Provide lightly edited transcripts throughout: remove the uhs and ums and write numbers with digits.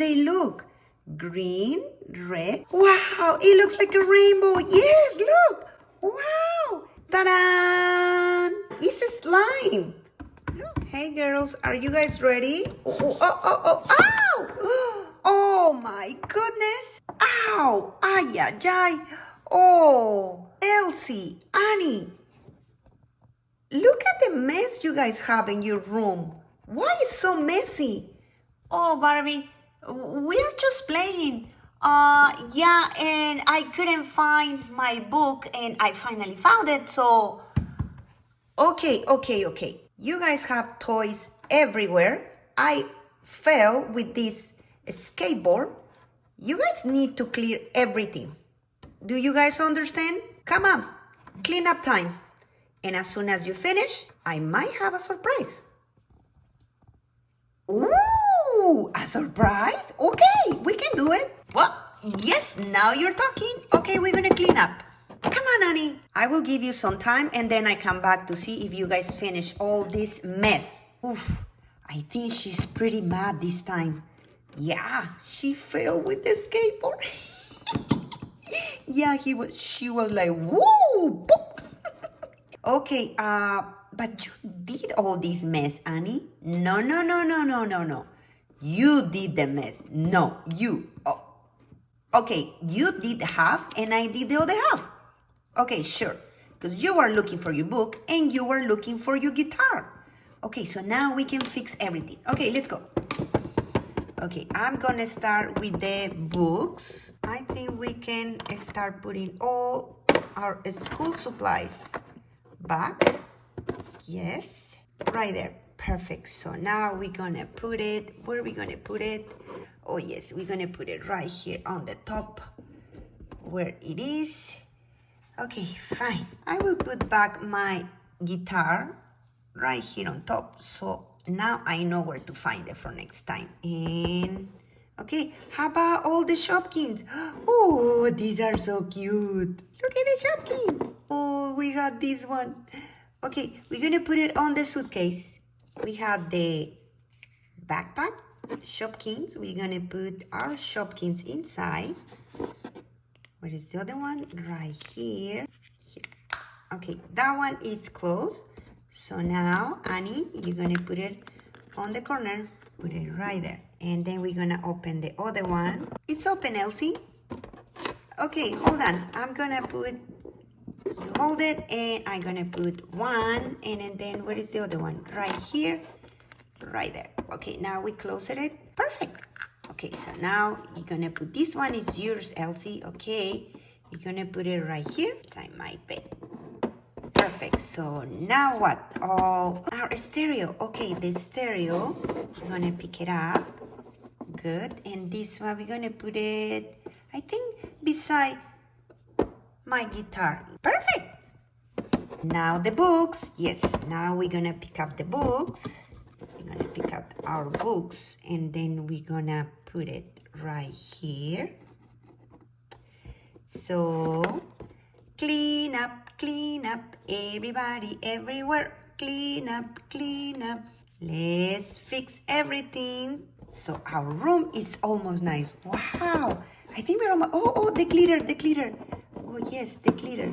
they look? Green, red. Wow, it looks like a rainbow. Yes, look. Wow. Ta-da! It's a slime. Look. Hey, girls, are you guys ready? Ow! Oh, my goodness. Ow. Ay, ay, ay. Oh, Elsie, Annie. Look at the mess you guys have in your room. Why is it so messy? Oh, Barbie, we're just playing. Yeah, and I couldn't find my book, and I finally found it, so... Okay. You guys have toys everywhere. I fell with this skateboard. You guys need to clear everything. Do you guys understand? Come on, clean up time. And as soon as you finish, I might have a surprise. Ooh, a surprise? Okay, we can do it. Well, yes, now you're talking. Okay, we're gonna clean up. Come on, honey. I will give you some time and then I come back to see if you guys finish all this mess. Oof, I think she's pretty mad this time. Yeah, she fell with the skateboard. Yeah, she was like, woo, boop. Okay, but you did all this mess, Annie. No. You did the mess. No, you. Oh. Okay, you did half and I did the other half. Okay, sure. Because you were looking for your book and you were looking for your guitar. Okay, so now we can fix everything. Okay, let's go. Okay, I'm gonna start with the books. I think we can start putting all our school supplies back. Yes, right there. Perfect. So now we're gonna put it, where are we gonna put it? Oh yes, we're gonna put it right here on the top where it is. Okay, fine. I will put back my guitar right here on top. So now I know where to find it for next time. And okay, how about all the Shopkins? Oh, these are so cute. Look at the Shopkins. Oh, we got this one. Okay, we're gonna put it on the suitcase. We have the backpack, Shopkins. We're gonna put our Shopkins inside. Where is the other one? Right here. Okay, that one is closed. So now, Annie, you're gonna put it on the corner. Put it right there. And then we're gonna open the other one. It's open, Elsie. Okay, hold on. I'm gonna put, you hold it, and I'm gonna put one, and then where is the other one? Right here, right there. Okay, now we close it. Perfect. Okay, so now you're gonna put this one. It's yours, Elsie. Okay, you're gonna put it right here inside my bed. Perfect. So now what? Oh, our stereo. Okay, the stereo. I'm gonna pick it up. Good. And this one, we're gonna put it, I think, beside my guitar. Perfect. Now the books. Yes, now we're gonna pick up the books. We're gonna pick up our books and then we're gonna put it right here. So clean up, everybody, everywhere. Clean up. Let's fix everything. So our room is almost nice. Wow. I think we're almost, oh, the glitter. Oh yes, the glitter.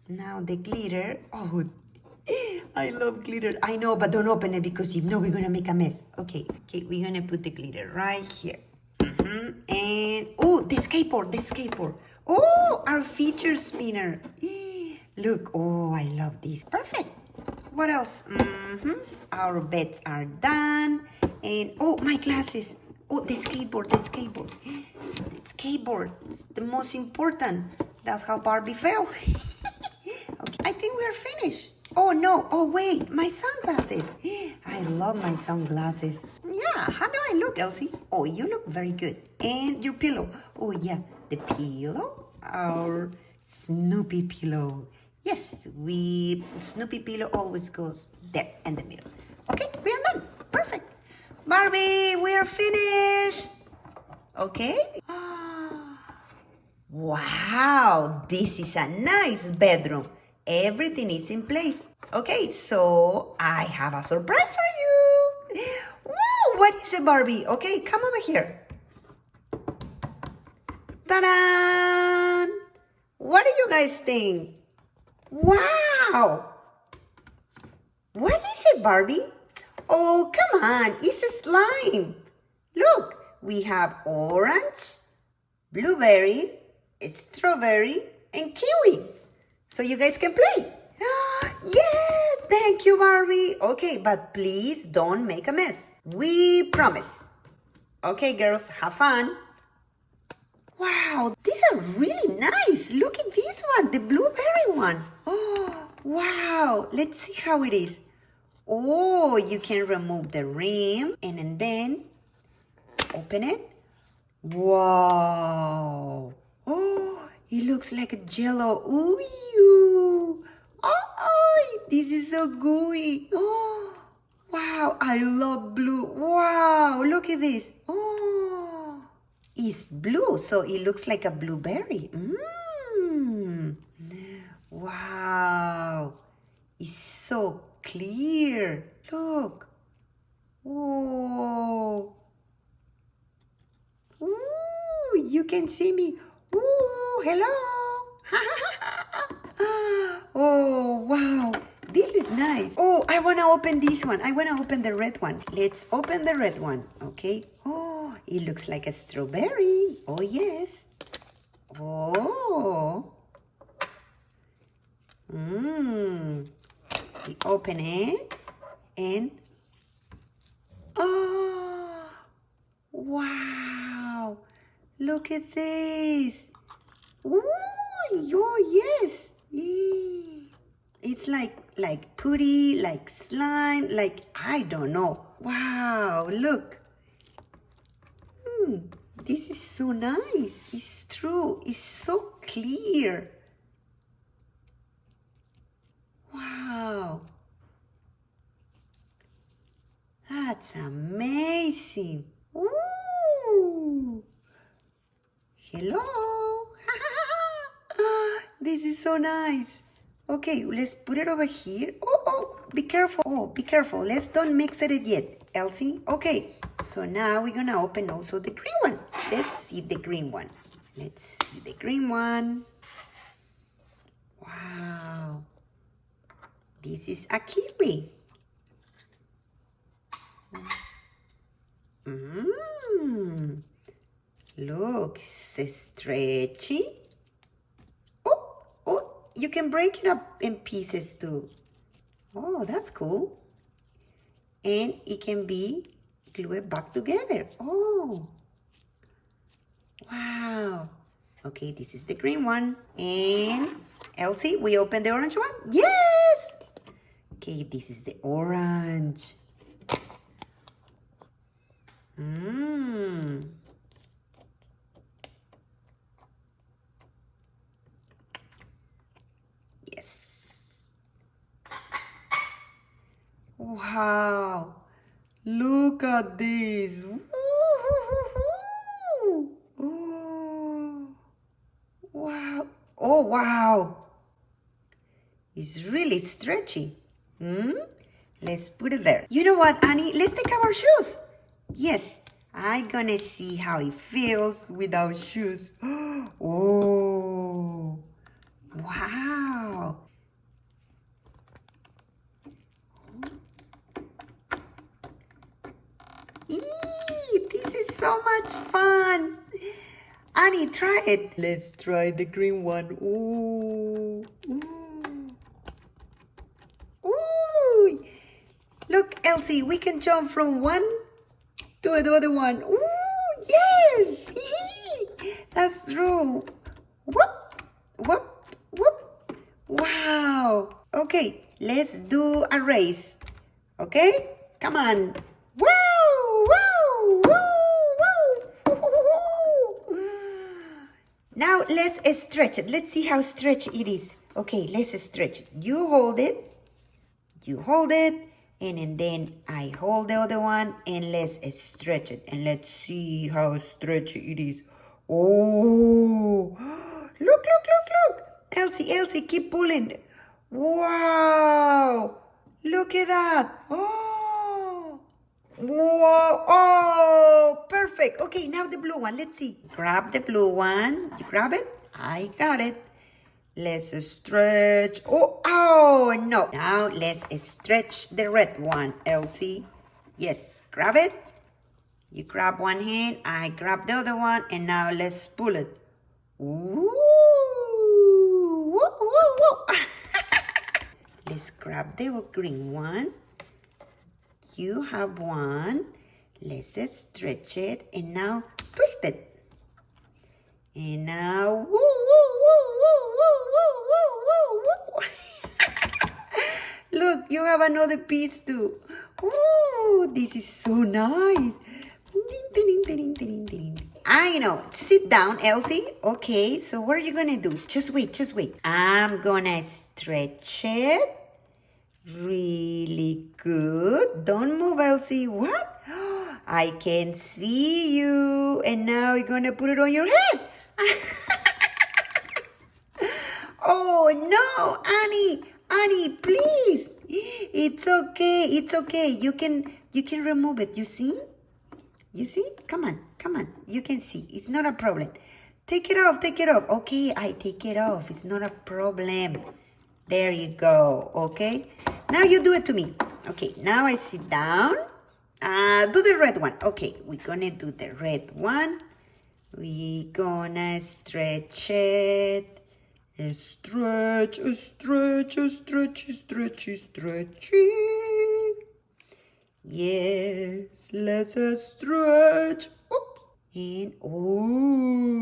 Now the glitter. Oh, I love glitter. I know, but don't open it because if not, we're gonna make a mess. Okay, we're gonna put the glitter right here. And, oh, the skateboard. Oh, our feature spinner. Look, oh, I love this. Perfect. What else? Our beds are done. And, oh, my glasses. Oh, the skateboard. The skateboard. It's the most important. That's how Barbie fell. Okay, I think we're finished. Oh, no. Oh, wait. My sunglasses. I love my sunglasses. Yeah. How do I look, Elsie? Oh, you look very good. And your pillow. Oh, yeah. The pillow. Our Snoopy pillow. Yes, Snoopy pillow always goes there in the middle. Okay, we are done. Perfect. Barbie, we are finished. Okay. Wow, this is a nice bedroom. Everything is in place. Okay, so I have a surprise for you. Woo, what is it, Barbie? Okay, come over here. Ta-da! What do you guys think? Wow! What is it, Barbie? Oh, come on, it's a slime. Look, we have orange, blueberry, strawberry, and kiwi. So you guys can play. Yeah, thank you, Barbie. Okay, but please don't make a mess. We promise. Okay, girls, have fun. Wow, these are really nice. Look at this one, the blueberry one. Oh, wow. Let's see how it is. Oh, you can remove the rim and then open it. Wow. Oh, it looks like a jello. Ooh. Oh, this is so gooey. Oh, wow. I love blue. Wow, look at this. Oh, it's blue, so it looks like a blueberry. Wow. It's so clear. Look. Oh. Ooh, you can see me. Ooh, hello. Oh, wow. This is nice. Oh, I want to open this one. I want to open the red one. Let's open the red one, okay? Oh, it looks like a strawberry. Oh, yes. Oh. We open it and oh, wow. Look at this. Ooh, oh, yes. It's like putty, like slime, like I don't know. Wow, look. This is so nice. It's true. It's so clear. Wow. That's amazing. Ooh. Hello. This is so nice. Okay, let's put it over here. Oh, be careful. Oh, be careful. Let's don't mix it yet, Elsie. Okay, so now we're gonna open also the green one. Let's see the green one. Let's see the green one. Wow. This is a kiwi. Look, it's stretchy. Oh, you can break it up in pieces too. Oh, that's cool. And it can be glued back together. Oh, wow. Okay, this is the green one. And Elsie, we open the orange one? Yes! Okay, this is the orange. Yes. Wow. Look at this. Oh, wow. Oh, wow. It's really stretchy. Let's put it there. You know what, Annie? Let's take our shoes. Yes, I'm gonna see how it feels without shoes. Oh, wow. This is so much fun. Annie, try it. Let's try the green one. Ooh. Ooh. Look, Elsie, we can jump from one to the other one. Ooh, yes. That's true. Whoop, whoop, whoop. Wow. Okay, let's do a race. Okay? Come on. Woo, woo, woo, woo. Now let's stretch it. Let's see how stretchy it is. Okay, let's stretch it. You hold it. And then I hold the other one and let's stretch it. And let's see how stretchy it is. Oh, look. Elsie, keep pulling. Wow, look at that. Oh, wow, oh, perfect. perfect. Okay, now the blue one. Let's see. Grab the blue one. You grab it? I got it. Let's stretch. Oh, no. Now let's stretch the red one, Elsie. Yes, grab it. You grab one hand, I grab the other one, and now let's pull it. Woo! Woo, woo, woo. Let's grab the green one. You have one. Let's stretch it, and now twist it. And now, woo, woo, woo, woo, woo, woo, woo, woo. Look, you have another piece too. Ooh, this is so nice. I know. Sit down, Elsie. Okay, so what are you gonna do? Just wait, just wait. I'm gonna stretch it. Really good. Don't move, Elsie. What? I can see you. And now you're gonna put it on your head. Oh no, Annie, please. It's okay. It's okay. You can remove it. You see? You see? Come on. You can see. It's not a problem. Take it off. Okay, I take it off. It's not a problem. There you go. Okay. Now you do it to me. Okay, now I sit down. Do the red one. Okay, we're gonna do the red one. We're gonna stretch it. Stretch. Yes, let's stretch. Oops. And ooh.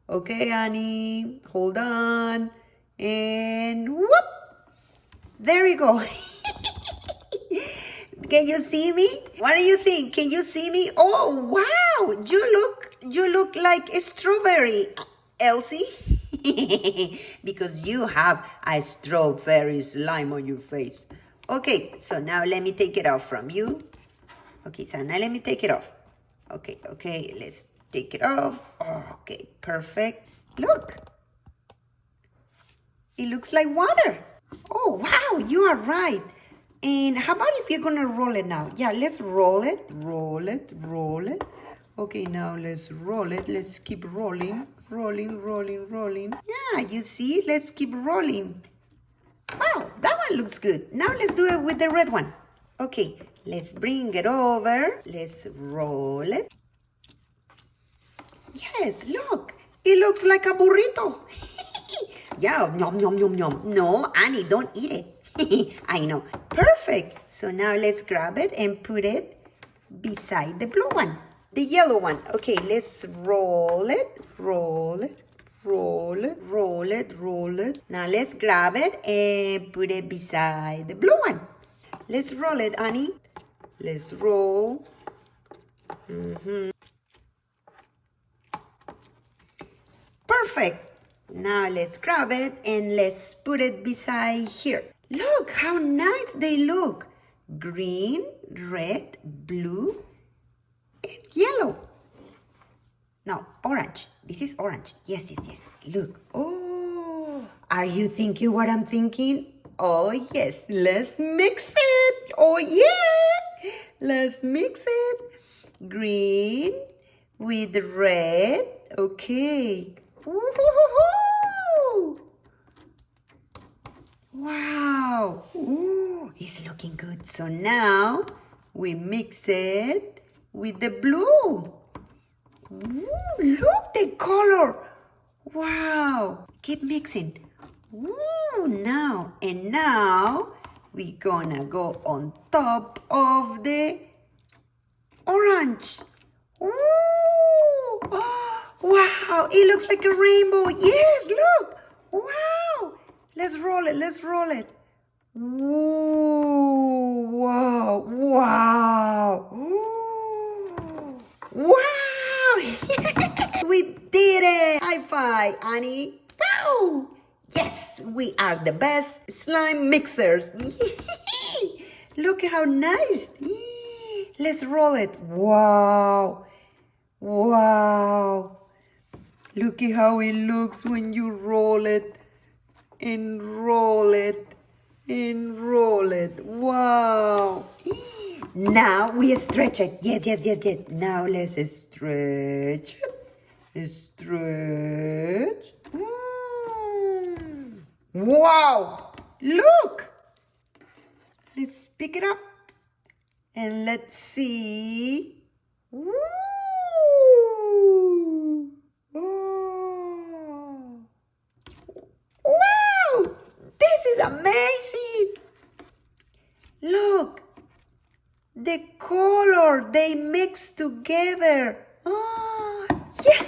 Okay, Annie, hold on. And whoop. There you go. Can you see me? What do you think? Can you see me? Oh, wow. You look like a strawberry, Elsie. Because you have a strawberry slime on your face. Okay, so now let me take it off from you. Okay, so now let me take it off. Okay, let's take it off. Okay, perfect. Look. It looks like water. Oh, wow, you are right. And how about if you're going to roll it now? Yeah, let's roll it. Roll it. Okay, now let's roll it. Let's keep rolling. Rolling. Yeah, you see? Let's keep rolling. Wow, that one looks good. Now let's do it with the red one. Okay, let's bring it over. Let's roll it. Yes, look. It looks like a burrito. Yeah, nom. No, Annie, don't eat it. I know. Perfect. So now let's grab it and put it beside the blue one. The yellow one. Okay, let's roll it. Now let's grab it and put it beside the blue one. Let's roll it, Annie. Let's roll. Perfect. Now let's grab it and let's put it beside here. Look how nice they look. Green, red, blue, and yellow. No, orange. This is orange. Yes. Look. Oh, are you thinking what I'm thinking? Oh, yes. Let's mix it. Oh, yeah. Let's mix it. Green with red. Okay. Woo-hoo-hoo-hoo. Wow. Ooh, it's looking good. So now we mix it with the blue. Ooh, look the color. Wow. Keep mixing. Ooh, now we're gonna go on top of the orange. Ooh. Wow, it looks like a rainbow. Yes, look. Wow. Let's roll it. Ooh, wow. Ooh. Wow. We did it. High five, Annie. Wow. Yes, we are the best slime mixers. Look how nice. Let's roll it. Wow. Look at how it looks when you roll it and roll it and roll it. Wow. Now we stretch it. Yes, yes, yes, yes. Now let's stretch it. Stretch. Wow! Look! Let's pick it up. And let's see. Woo! Oh. Wow! This is amazing! Look! The color they mix together. Oh, yeah!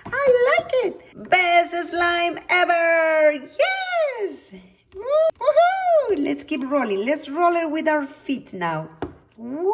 I like it. Best slime ever. Yes. Woo-hoo. Let's keep rolling. Let's roll it with our feet now. Woo!